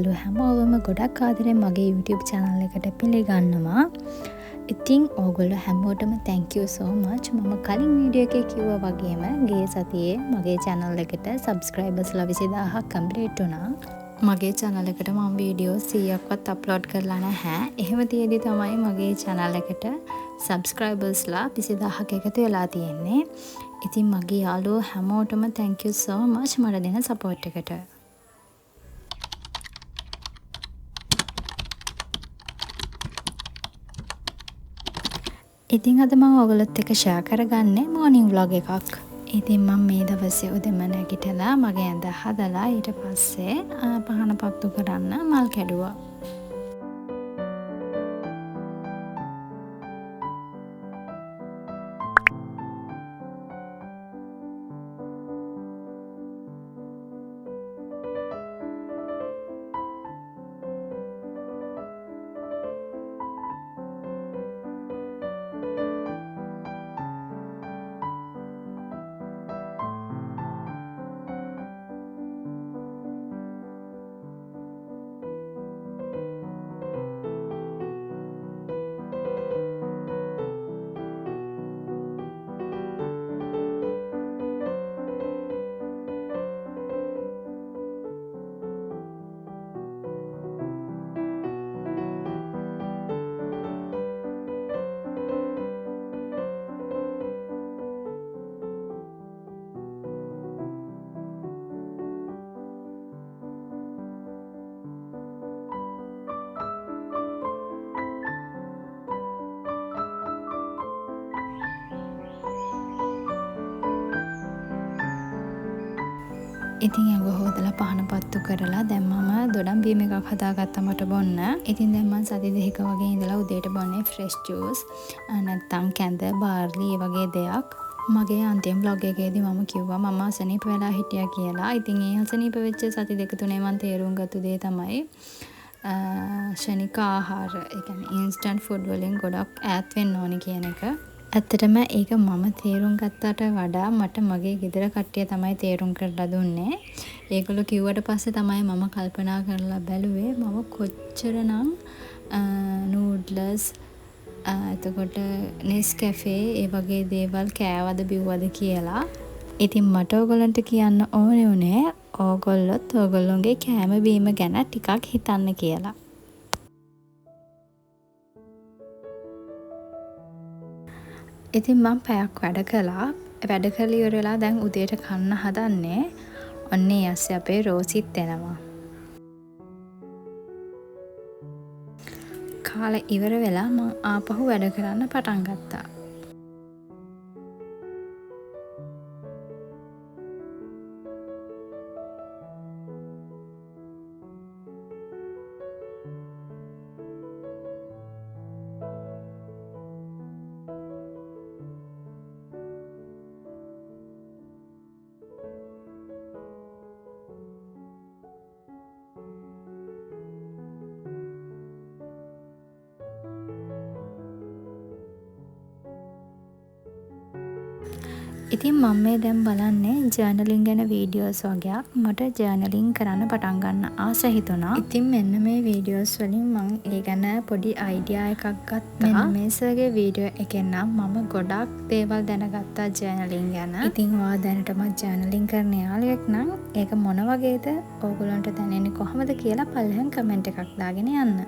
යාළුවෝ හැමෝම ගොඩක් ආදරෙන් මගේ YouTube channel එකට පිළිගන්නවා. ඉතින් ඕගොල්ලෝ හැමෝටම thank you so much. මම කලින් වීඩියෝ එකේ කිව්වා වගේම ගිය සතියේ මගේ channel එකට subscribersලා 20000ක් complete වුණා. මගේ channel එකට මම වීඩියෝ 100ක්වත් upload කරලා නැහැ. එහෙම තියෙදි තමයි මගේ channel එකට subscribersලා 20000ක් එකතු වෙලා තියෙන්නේ. ඉතින් මගේ යාළුවෝ හැමෝටම thank you so much මට දෙන support එකට. ඉතින් අද මම ඔයගොල්ලොත් එක්ක share කරගන්නේ morning vlog එකක්. ඉතින් මම මේ දවසේ උදේම නැගිටලා මගේ ඇඳ හදලා ඊට පස්සේ පහන පත්තු කරන්න මල් කැඩුවා. ඉතින් ඇඟ හොදලා පහන පත්තු කරලා දැන් මම දොඩම් බීම එකක් හදාගත්තා මට බොන්න. ඉතින් දැන් මම සති දෙකක වගේ ඉඳලා උදේට බොන්නේ ෆ්‍රෙෂ් ජූස්. නැත්තම් කැඳ, බාර්ලි වගේ දෙයක්. මගේ අන්තිම vlog එකේදී මම කිව්වා මම අසනීප වෙලා හිටියා කියලා. ඉතින් ඒ අසනීප වෙච්ච සති දෙක තුනේ මම තේරුම් ගත්ත දේ තමයි ශනික ආහාර, ඒ කියන්නේ instant food වලින් ගොඩක් ඈත් වෙන්න ඕනි කියන එක. ඇත්තටම ඒක මම තේරුම් ගත්තට වඩා මට මගේ ගෙදර කට්ටිය තමයි තේරුම් කරලා දුන්නේ. ඒගොල්ලෝ කිව්වට පස්සේ තමයි මම කල්පනා කරලා බැලුවේ මම කොච්චරනම් නූඩ්ලස් එතකොට Nescafe ඒ වගේ දේවල් කෑවද බිව්වද කියලා. ඉතින් මට ඕගොල්ලන්ට කියන්න ඕනේ උනේ ඕගොල්ලොත් ඕගොල්ලොන්ගේ කෑම බීම ගැන ටිකක් හිතන්න කියලා. ඉතින් මම පැයක් වැඩ කළා. වැඩ කරලා ඉවර වෙලා දැන් උදේට කන්න හදන්නේ. ඔන්න ඒ ඇස්සේ අපේ රෝසිත් එනවා. කාලා ඉවර වෙලා මම ආපහු වැඩ කරන්න පටන් ගත්තා. ඉතින් මම මේ දැන් බලන්නේ ජර්නලින් ගැන වීඩියෝස් වගේක්. මට ජර්නලින් කරන්න පටන් ගන්න ආස හිතුණා. ඉතින් මෙන්න මේ වීඩියෝස් වලින් මම ඒ ගැන පොඩි අයිඩියා එකක් ගත්තා. මෙන්න මේ සර්ගේ වීඩියෝ එකෙන් නම් මම ගොඩක් දේවල් දැනගත්තා ජර්නලින් ගැන. ඉතින් ඔයා දැනටමත් ජර්නලින් කරන යාළුවෙක් නම් ඒක මොන වගේද? ඕගොල්ලන්ට දැනෙන්නේ කොහොමද කියලා පල්ලෙහාන් කමෙන්ට් එකක් දාගෙන යන්න.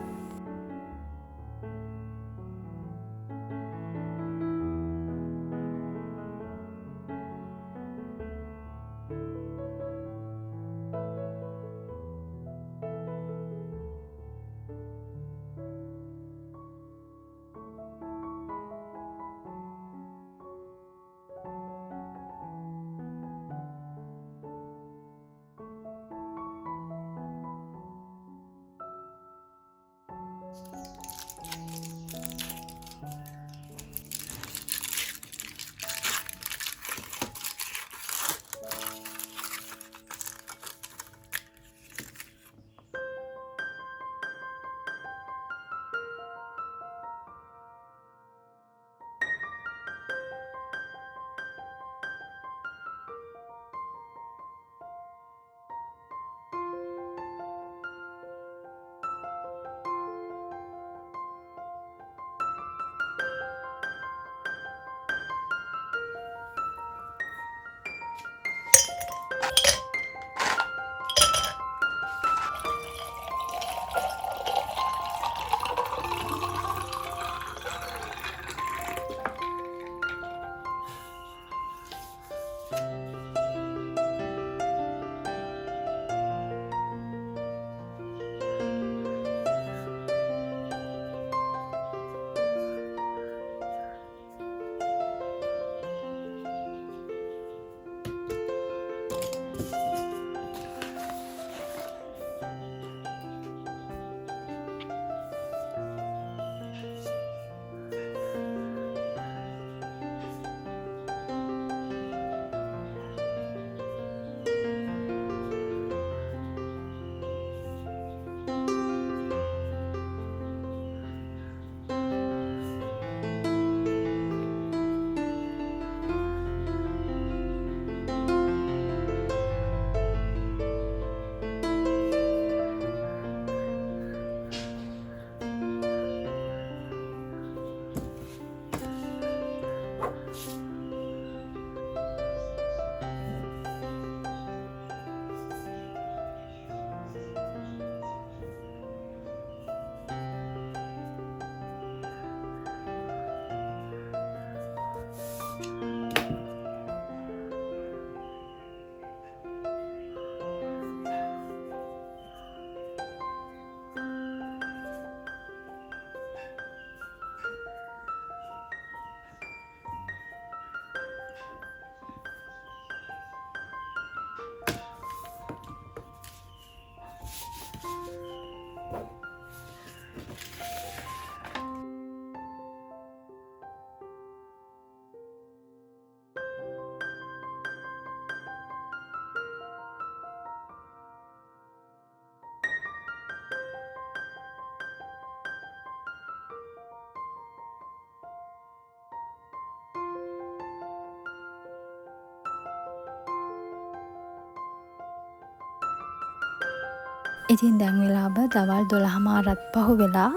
ඉතින් දැන් වෙලාව දවල් 12:00මාරත් පහු වෙලා.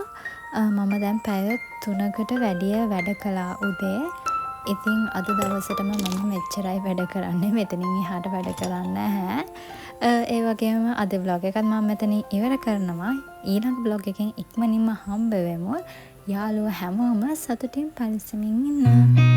මම දැන් පැය 3කට වැඩිය වැඩ කළා උදේ. ඉතින් අද දවසටම මම මෙච්චරයි වැඩ කරන්නේ. මෙතනින් එහාට වැඩ කරන්නේ නැහැ. ඒ වගේම අද vlog එකත් මම මෙතනින් ඉවර කරනවා. ඊළඟ vlog එකෙන් ඉක්මනින්ම හම්බ වෙමු. යාළුවෝ හැමෝම සතුටින් පරිස්සමින් ඉන්න.